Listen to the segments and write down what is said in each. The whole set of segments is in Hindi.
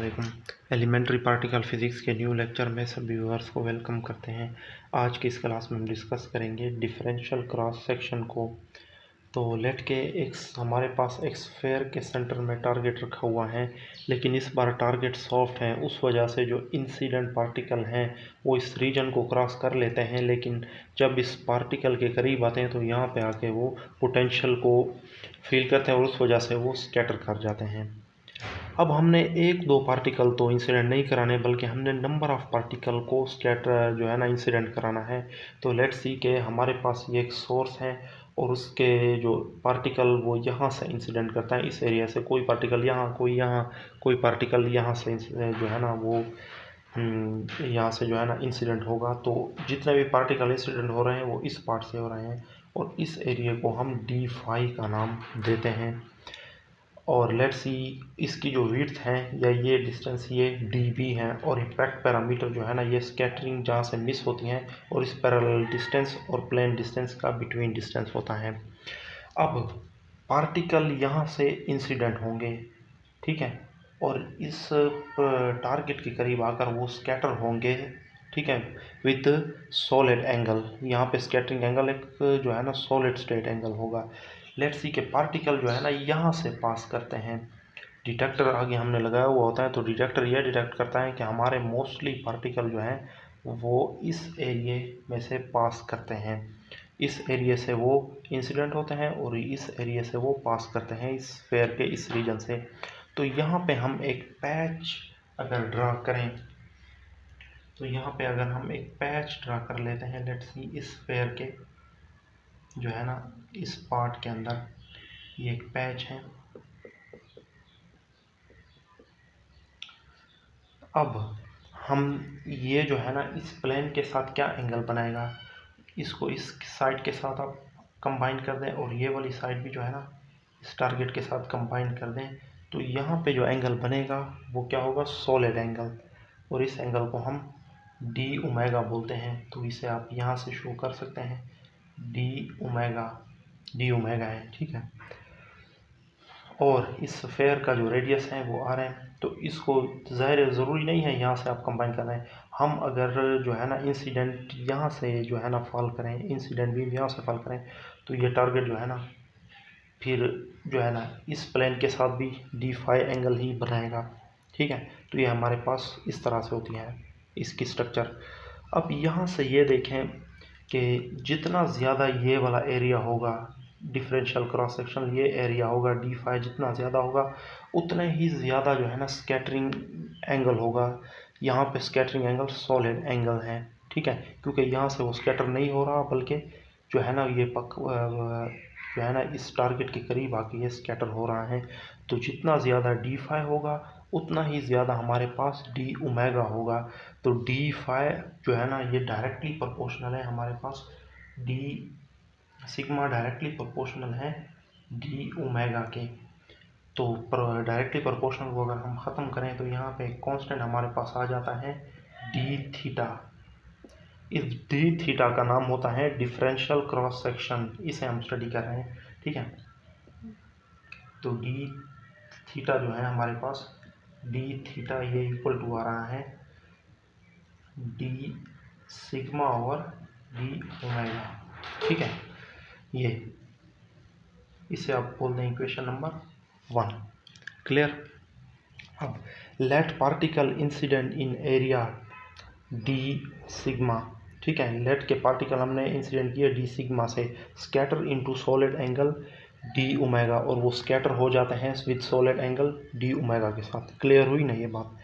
अस्सलामुअलैकुम। एलिमेंट्री पार्टिकल फिज़िक्स के न्यू लेक्चर में सभी व्यूअर्स को वेलकम करते हैं। आज की इस क्लास में हम डिस्कस करेंगे डिफरेंशियल क्रॉस सेक्शन को। तो लेट के एक हमारे पास एक स्फेयर के सेंटर में टारगेट रखा हुआ है, लेकिन इस बार टारगेट सॉफ्ट है। उस वजह से जो इंसिडेंट पार्टिकल हैं वो इस रीजन को क्रॉस कर लेते हैं, लेकिन जब इस पार्टिकल के करीब आते हैं तो यहाँ पे आके वो पोटेंशियल को फील करते हैं और उस वजह से वो स्कैटर कर जाते हैं। अब हमने एक दो पार्टिकल तो इंसिडेंट नहीं कराने, बल्कि हमने नंबर ऑफ़ पार्टिकल को स्कैटर जो है ना इंसिडेंट कराना है। तो लेट्स सी के हमारे पास ये एक सोर्स है और उसके जो पार्टिकल वो यहाँ से इंसिडेंट करता है, इस एरिया से। कोई पार्टिकल यहाँ, कोई पार्टिकल यहाँ से जो है ना वो यहाँ से जो है ना इंसिडेंट होगा। तो जितने भी पार्टिकल इंसिडेंट हो रहे हैं वो इस पार्ट से हो रहे हैं और इस एरिया को हम d का नाम देते हैं। और लेट्स सी इसकी जो विड्थ है या ये डिस्टेंस ये dB है, और इम्पैक्ट पैरामीटर जो है ना ये स्कैटरिंग जहाँ से मिस होती हैं और इस पैरेलल डिस्टेंस और प्लेन डिस्टेंस का बिटवीन डिस्टेंस होता है। अब पार्टिकल यहाँ से इंसिडेंट होंगे, ठीक है, और इस टारगेट के करीब आकर वो स्कैटर होंगे, ठीक है, विथ सॉलिड एंगल। यहाँ पे स्कैटरिंग एंगल एक जो है ना सॉलिड स्टेट एंगल होगा। लेट्स सी के पार्टिकल जो है ना यहाँ से पास करते हैं। डिटेक्टर आगे हमने लगाया हुआ होता है, तो डिटेक्टर यह डिटेक्ट करता है कि हमारे मोस्टली पार्टिकल जो हैं वो इस एरिया में से पास करते हैं। इस एरिया से वो इंसिडेंट होते हैं और इस एरिया से वो पास करते हैं इस स्फीयर के इस रीजन से। तो यहाँ पे हम एक पैच अगर ड्रा करें, तो यहाँ पे अगर हम एक पैच ड्रा कर लेते हैं, लेट्स सी इस स्फीयर के जो है ना इस पार्ट के अंदर ये एक पैच है। अब हम ये जो है ना इस प्लेन के साथ क्या एंगल बनाएगा, इसको इस साइड के साथ आप कंबाइन कर दें और ये वाली साइड भी जो है ना इस टारगेट के साथ कंबाइन कर दें। तो यहाँ पे जो एंगल बनेगा वो क्या होगा, सॉलिड एंगल, और इस एंगल को हम डी ओमेगा बोलते हैं। तो इसे आप यहाँ से शो कर सकते हैं, डी ओमेगा है, ठीक है। और इस स्फीयर का जो रेडियस है वो आर है। तो इसको ज़ाहिर ज़रूरी नहीं है यहाँ से आप कंबाइन कर रहे हैं। हम अगर जो है ना इंसिडेंट यहाँ से जो है ना फॉल करें, इंसिडेंट बीम यहाँ से फॉल करें, तो ये टारगेट जो है ना फिर जो है ना इस प्लेन के साथ भी d एंगल ही बनाएगा, ठीक है। तो ये हमारे पास इस तरह से होती है इसकी स्ट्रक्चर। अब यहाँ से ये देखें कि जितना ज़्यादा ये वाला एरिया होगा डिफरेंशियल क्रॉस सेक्शन, ये एरिया होगा d जितना ज़्यादा होगा उतना ही ज़्यादा जो है ना स्कैटरिंग एंगल होगा। यहाँ पे स्कैटरिंग एंगल सॉलिड एंगल है, ठीक है, क्योंकि यहाँ से वो स्कैटर नहीं हो रहा, बल्कि जो है ना ये जो है ना इस टारगेट के करीब आके ये स्कैटर हो रहा है। तो जितना ज़्यादा d होगा उतना ही ज़्यादा हमारे पास d ओमेगा होगा। तो d जो है ना ये डायरेक्टली प्रोपोर्शनल है हमारे पास, d सिग्मा डायरेक्टली प्रोपोर्शनल है d ओमेगा के। तो डायरेक्टली प्रोपोर्शनल को अगर हम ख़त्म करें तो यहाँ पे एक कांस्टेंट हमारे पास आ जाता है d थीटा। इस d थीटा का नाम होता है डिफरेंशियल क्रॉस सेक्शन, इसे हम स्टडी कर रहे हैं, ठीक है। तो d थीटा जो है हमारे पास, d थीटा ये इक्वल टू आ रहा है d sigma over d omega, ठीक है। ये इसे आप बोल दें इक्वेशन नंबर 1, क्लियर। अब let particle incident in area d sigma, ठीक है। लेट के पार्टिकल हमने इंसिडेंट किया d सिग्मा से, scatter into solid angle d omega, और वो स्कैटर हो जाते हैं with solid angle d omega के साथ। क्लियर हुई ना ये बात।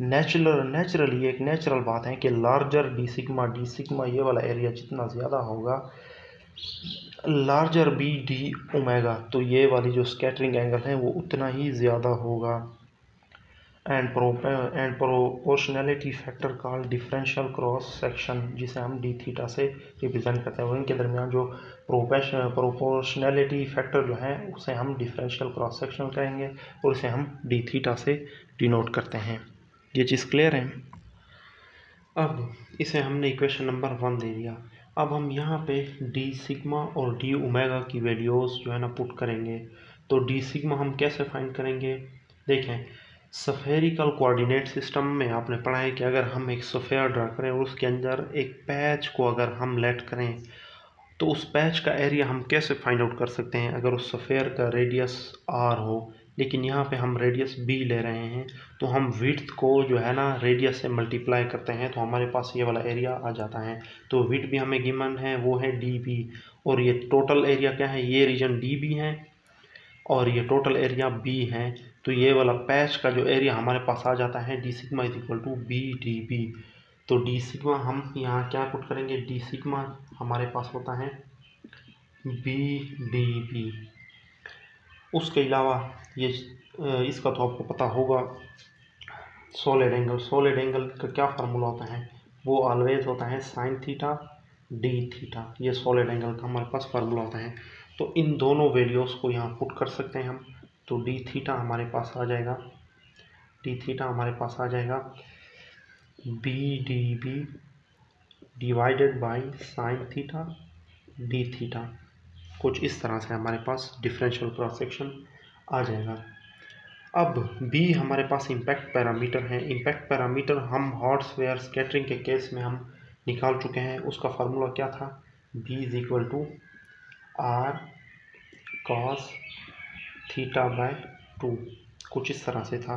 नेचुरली एक नेचुरल बात है कि लार्जर d सिग्मा ये वाला एरिया जितना ज़्यादा होगा, लार्जर b d ओमेगा, तो ये वाली जो स्कैटरिंग एंगल है वो उतना ही ज़्यादा होगा। And proportionality factor called differential cross section, जिसे हम d थीटा से रिप्रेजेंट करते हैं, और इनके दरमियान जो प्रोपोर्शनैलिटी फैक्टर जो है उसे हम डिफरेंशियल क्रॉस सेक्शन कहेंगे और इसे हम d थीटा से डिनोट करते हैं। ये चीज़ क्लियर है। अब इसे हमने इक्वेशन नंबर 1 दे दिया। अब हम यहाँ पे d सिग्मा और d ओमेगा की वैल्यूज़ जो है ना पुट करेंगे। तो d सिग्मा हम कैसे फाइंड करेंगे, देखें, स्फेरिकल कोऑर्डिनेट सिस्टम में आपने पढ़ा है कि अगर हम एक स्फेयर ड्रा करें और उसके अंदर एक पैच को अगर हम लेट करें तो उस पैच का एरिया हम कैसे फाइंड आउट कर सकते हैं अगर उस स्फेयर का रेडियस r हो, लेकिन यहाँ पे हम रेडियस b ले रहे हैं तो हम विड्थ को जो है ना रेडियस से मल्टीप्लाई करते हैं तो हमारे पास ये वाला एरिया आ जाता है। तो विड्थ भी हमें गिवन है वो है db और ये टोटल एरिया क्या है, ये रीजन db है और ये टोटल एरिया b है। तो ये वाला पैच का जो एरिया हमारे पास आ जाता है d sigma is equal to b d b. तो d सिग्मा हम यहाँ क्या पुट करेंगे, d सिग्मा हमारे पास होता है बी डी बी। उसके अलावा ये इसका तो आपको पता होगा सॉलिड एंगल का क्या फार्मूला होता है, वो ऑलवेज होता है साइन थीटा डी थीटा। ये सॉलिड एंगल का हमारे पास फार्मूला होता है। तो इन दोनों वैल्यूज़ को यहाँ पुट कर सकते हैं हम। तो डी थीटा हमारे पास आ जाएगा, डी थीटा हमारे पास आ जाएगा b d b divided by sine theta d theta. कुछ इस तरह से हमारे पास डिफरेंशियल क्रॉस सेक्शन आ जाएगा। अब b हमारे पास इम्पैक्ट पैरामीटर है। इम्पैक्ट पैरामीटर हम हॉट स्फीयर स्कैटरिंग के केस में हम निकाल चुके हैं। उसका फार्मूला क्या था, b is equal to r cos theta by 2, कुछ इस तरह से था।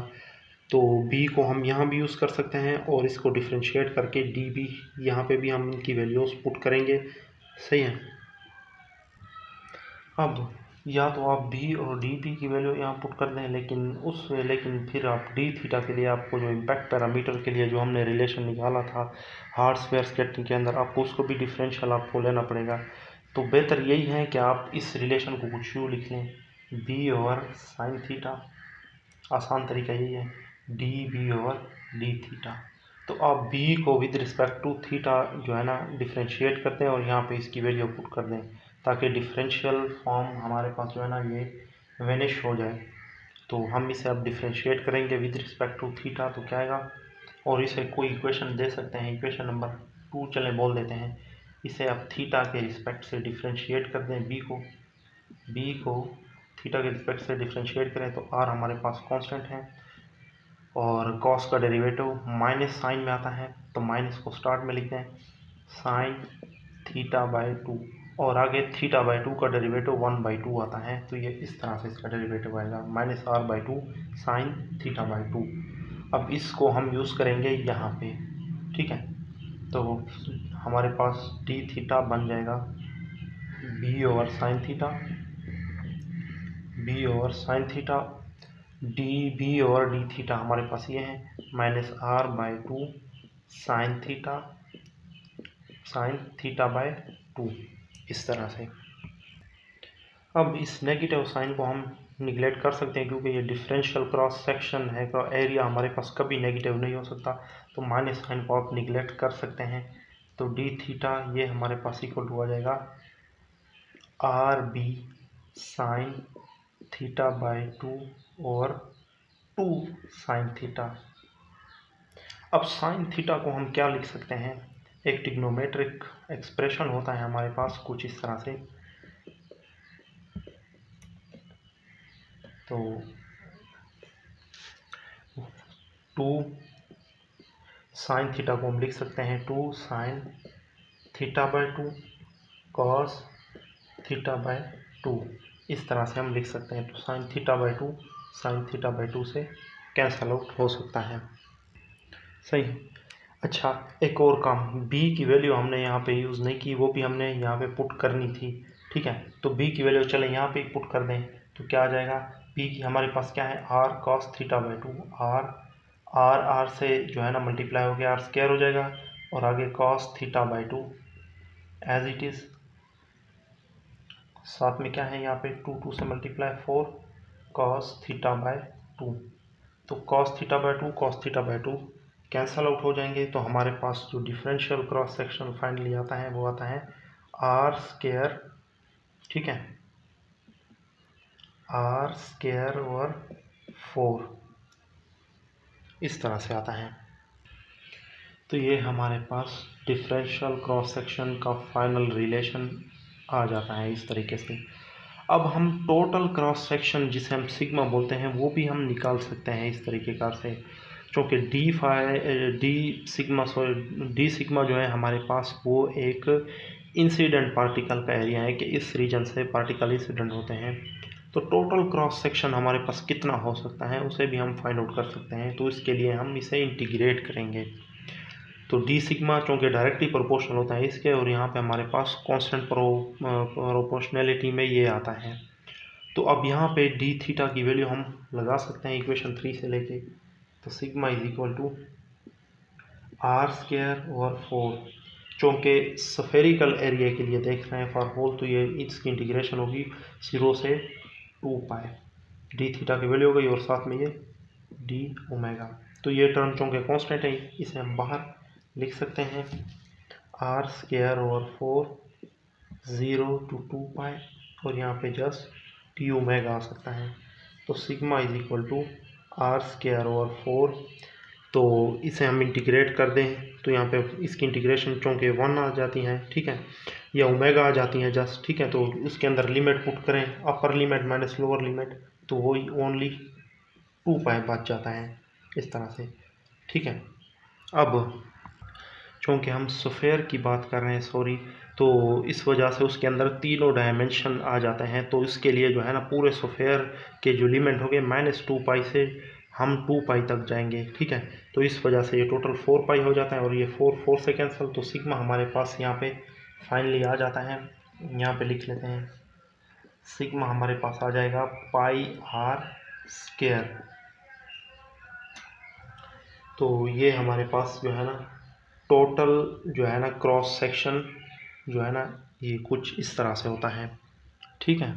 तो b को हम यहाँ भी यूज़ कर सकते हैं और इसको डिफ्रेंशिएट करके db यहाँ पे भी हम इनकी वैल्यूज़ पुट करेंगे, सही है। अब या तो आप b और db की वैल्यू यहाँ पुट कर दें, लेकिन फिर आप d थीटा के लिए आपको जो इम्पैक्ट पैरामीटर के लिए जो हमने रिलेशन निकाला था हार्ड स्फीयर स्कैटरिंग के अंदर, आपको उसको भी डिफरेंशियल आपको लेना पड़ेगा। तो बेहतर यही है कि आप इस रिलेशन को कुछ यूँ लिख लें, b ओवर साइन थीटा, आसान तरीका यही है, db ओवर d थीटा। तो आप b को विद रिस्पेक्ट टू थीटा जो है ना डिफ्रेंशिएट करते हैं और यहाँ पे इसकी वैल्यू पुट कर दें ताकि डिफरेंशियल फॉर्म हमारे पास जो है ना ये वेनिश हो जाए। तो हम इसे अब डिफ्रेंशिएट करेंगे विद रिस्पेक्ट टू थीटा, तो क्या आएगा, और इसे कोई इक्वेशन दे सकते हैं, इक्वेशन नंबर 2 चले बोल देते हैं। इसे अब थीटा के रिस्पेक्ट से डिफ्रेंशिएट कर दें, b को थीटा के रिस्पेक्ट से डिफ्रेंशिएट करें तो r हमारे पास कांस्टेंट है और cos का डेरिवेटिव माइनस साइन में आता है तो माइनस को स्टार्ट में लिखते हैं, साइन थीटा बाई 2 और आगे थीटा बाई 2 का डेरिवेटिव 1/2 आता है। तो ये इस तरह से इसका डेरिवेटिव आएगा minus r/2 sign theta by 2। अब इसको हम यूज़ करेंगे यहाँ पे, ठीक है। तो हमारे पास डी थीटा बन जाएगा b over sign theta D over D theta हमारे पास ये है minus r/2 sine theta by 2, इस तरह से। अब इस नेगेटिव साइन को हम निगलेक्ट कर सकते हैं क्योंकि ये डिफरेंशियल क्रॉस सेक्शन है, का एरिया हमारे पास कभी नेगेटिव नहीं हो सकता, तो माइनस साइन को आप निगलेक्ट कर सकते हैं। तो डी थीटा ये हमारे पास इक्वल टू आ जाएगा r b sine theta by 2 और 2 साइन थीटा। अब साइन थीटा को हम क्या लिख सकते हैं, एक ट्रिग्नोमेट्रिक एक्सप्रेशन होता है हमारे पास कुछ इस तरह से। तो 2 साइन थीटा को हम लिख सकते हैं 2 sine theta by 2 cos theta by 2, इस तरह से हम लिख सकते हैं। तो sine theta by 2 sine theta by 2 से कैंसल आउट हो सकता है, सही है। अच्छा, एक और काम, b की वैल्यू हमने यहाँ पे यूज़ नहीं की, वो भी हमने यहाँ पे पुट करनी थी, ठीक है। तो b की वैल्यू चले यहाँ पे पुट कर दें तो क्या आ जाएगा, b की हमारे पास क्या है r cos theta by 2, r से जो है ना मल्टीप्लाई हो गया, r स्क्वायर हो जाएगा और आगे cos theta by 2 as it is, साथ में क्या है यहाँ पे 2 से मल्टीप्लाई 4 cos थीटा बाई 2। तो cos theta by 2 cos theta by 2 cancel out हो जाएंगे। तो हमारे पास जो डिफरेंशियल क्रॉस सेक्शन फाइनली आता है वो आता है r स्क्वायर, ठीक है, r स्क्वायर और 4, इस तरह से आता है। तो ये हमारे पास डिफरेंशियल क्रॉस सेक्शन का फाइनल रिलेशन आ जाता है इस तरीके से। अब हम टोटल क्रॉस सेक्शन जिसे हम सिग्मा बोलते हैं वो भी हम निकाल सकते हैं इस तरीके कार से, क्योंकि डी सिग्मा जो है हमारे पास वो एक इंसिडेंट पार्टिकल का एरिया है कि इस रीजन से पार्टिकल इंसिडेंट होते हैं। तो टोटल क्रॉस सेक्शन हमारे पास कितना हो सकता है उसे भी हम फाइंड आउट कर सकते हैं। तो इसके लिए हम इसे इंटीग्रेट करेंगे। तो डी सिग्मा चूँकि डायरेक्टली प्रोपोर्शनल होता है इसके, और यहाँ पे हमारे पास कांस्टेंट प्रोपोर्शनैलिटी में ये आता है। तो अब यहाँ पे डी थीटा की वैल्यू हम लगा सकते हैं इक्वेशन 3 से लेके। तो sigma is equal to r square over 4, चूँकि स्फेरिकल एरिया के लिए देख रहे हैं फॉर होल, तो ये इसकी इंटीग्रेशन होगी 0 से 2 पाई, डी थीटा की वैल्यू हो गई और साथ में ये डी ओमेगा। तो ये टर्म चूँकि कांस्टेंट है इसे हम बाहर लिख सकते हैं, आर स्क्वायर ओवर 4 0 to 2 पाई, और यहाँ पे जस्ट डी ओमेगा आ सकता है। तो sigma is equal to r square over 4, तो इसे हम इंटीग्रेट कर दें तो यहाँ पे इसकी इंटीग्रेशन चूँकि 1 आ जाती हैं, ठीक है, या ओमेगा आ जाती हैं जस्ट, ठीक है। तो उसके अंदर लिमिट पुट करें, upper limit minus lower limit, तो वही ओनली 2 पाई बच जाता है इस तरह से, ठीक है। अब चूँकि हम स्फेयर की बात कर रहे हैं, सॉरी, तो इस वजह से उसके अंदर तीनों डायमेंशन आ जाते हैं। तो इसके लिए जो है ना पूरे स्फेयर के जो लिमिट होंगे -2 पाई से हम 2 पाई तक जाएंगे, ठीक है। तो इस वजह से ये टोटल 4 पाई हो जाता है, और ये 4 से कैंसिल, तो सिग्मा हमारे पास यहाँ पे फाइनली आ जाता है। यहाँ पे लिख लेते हैं, सिग्मा हमारे पास आ जाएगा पाई आर स्क्वायर। तो ये हमारे पास जो है ना टोटल जो है ना क्रॉस सेक्शन जो है ना ये कुछ इस तरह से होता है, ठीक है।